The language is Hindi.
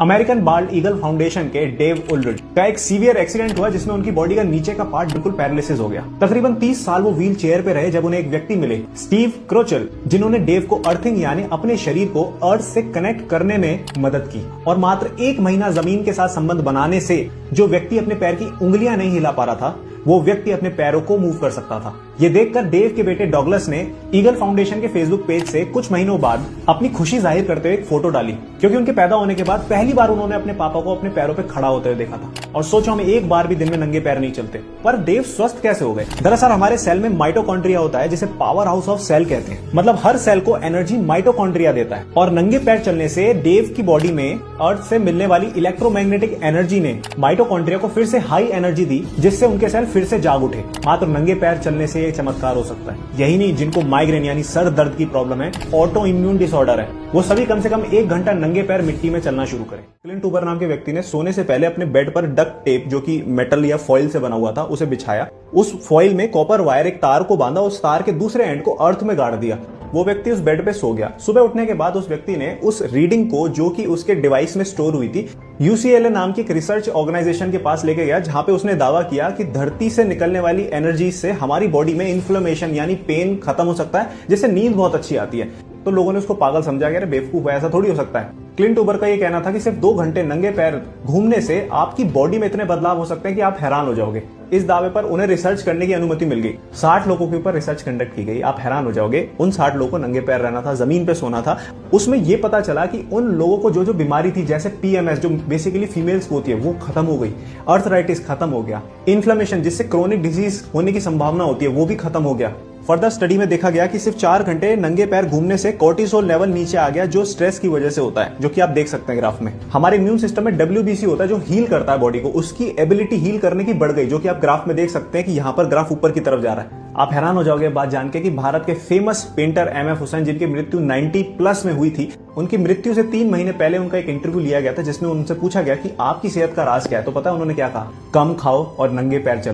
अमेरिकन बाल्ड ईगल फाउंडेशन के डेव उल्रिच का एक सीवियर एक्सीडेंट हुआ जिसमें उनकी बॉडी का नीचे का पार्ट बिल्कुल पैरालिसिस हो गया। तकरीबन 30 साल वो व्हील चेयर पे रहे जब उन्हें एक व्यक्ति मिले, स्टीव क्रोचल, जिन्होंने डेव को अर्थिंग यानी अपने शरीर को अर्थ से कनेक्ट करने में मदद की। और मात्र 1 महीना जमीन के साथ संबंध बनाने से जो व्यक्ति अपने पैर की उंगलियां नहीं हिला पा रहा था, वो व्यक्ति अपने पैरों को मूव कर सकता था। ये देखकर डेव के बेटे डॉगलस ने ईगल फाउंडेशन के फेसबुक पेज से कुछ महीनों बाद अपनी खुशी जाहिर करते हुए एक फोटो डाली, क्योंकि उनके पैदा होने के बाद पहली बार उन्होंने अपने पापा को अपने पैरों पे खड़ा होते हुए देखा था और सोचा हम एक बार भी दिन में नंगे पैर नहीं चलते। पर डेव स्वस्थ कैसे हो गए? दरअसल हमारे सेल में माइटोकॉन्ड्रिया होता है जिसे पावर हाउस ऑफ सेल कहते हैं। मतलब हर सेल को एनर्जी माइटोकॉन्ड्रिया देता है और नंगे पैर चलने से डेव की बॉडी में अर्थ से मिलने वाली इलेक्ट्रोमैग्नेटिक एनर्जी ने माइटोकॉन्ड्रिया को फिर से हाई एनर्जी दी, जिससे उनके सेल फिर से जाग उठे। मात्र नंगे पैर चलने से ये चमत्कार हो सकता है। यही नहीं, जिनको माइग्रेन यानी सर दर्द की प्रॉब्लम है, ऑटो इम्यून डिसऑर्डर है, वो सभी कम से कम 1 घंटा नंगे पैर मिट्टी में चलना शुरू करें। क्लिंट ऊबर नाम के व्यक्ति ने सोने से पहले अपने बेड पर डक्ट टेप, जो कि मेटल या फॉइल से बना हुआ था, उसे बिछाया। उस फॉइल में कॉपर वायर एक तार को बांधा, उस तार के दूसरे एंड को अर्थ में गाड़ दिया। वो व्यक्ति उस बेड पे सो गया। सुबह उठने के बाद उस व्यक्ति ने उस रीडिंग को, जो कि उसके डिवाइस में स्टोर हुई थी, UCLA नाम की एक रिसर्च ऑर्गेनाइजेशन के पास लेके गया, जहां पे उसने दावा किया कि धरती से निकलने वाली एनर्जी से हमारी बॉडी में इन्फ्लेमेशन यानी पेन खत्म हो सकता है, जिससे नींद बहुत अच्छी आती है। तो लोगों ने उसको पागल समझा कि अरे बेवकूफ है, ऐसा थोड़ी हो सकता है। क्लिंट ऊबर का ये कहना था कि सिर्फ 2 घंटे नंगे पैर घूमने से आपकी बॉडी में इतने बदलाव हो सकते हैं कि आप हैरान हो जाओगे। इस दावे पर उन्हें रिसर्च करने की अनुमति मिल गई। 60 लोगों के ऊपर रिसर्च कंडक्ट की गई। आप हैरान हो जाओगे, उन 60 लोगों को नंगे पैर रहना था, जमीन पे सोना था। उसमें यह पता चला कि उन लोगों को जो बीमारी थी, जैसे PMS जो बेसिकली फीमेल्स को होती है, वो खत्म हो गई। अर्थराइटिस खत्म हो गया। इन्फ्लेमेशन जिससे क्रोनिक डिजीज होने की संभावना होती है, वो भी खत्म हो गया। फर्दर स्टडी में देखा गया कि सिर्फ 4 घंटे नंगे पैर घूमने से कोर्टिसोल लेवल नीचे आ गया, जो स्ट्रेस की वजह से होता है, जो कि आप देख सकते हैं ग्राफ में। हमारे इम्यून सिस्टम में WBC होता है जो हील करता है बॉडी को, उसकी एबिलिटी हील करने की बढ़ गई, जो कि आप ग्राफ में देख सकते हैं कि यहाँ पर ग्राफ ऊपर की तरफ जा रहा है। आप हैरान हो जाओगे बात जान के कि भारत के फेमस पेंटर MF हुसैन, जिनकी मृत्यु 90+ में हुई थी, उनकी मृत्यु से 3 महीने पहले उनका एक इंटरव्यू लिया गया था, जिसमें उनसे पूछा गया कि आपकी सेहत का राज क्या है। तो पता है उन्होंने क्या कहा? कम खाओ और नंगे पैर चलो।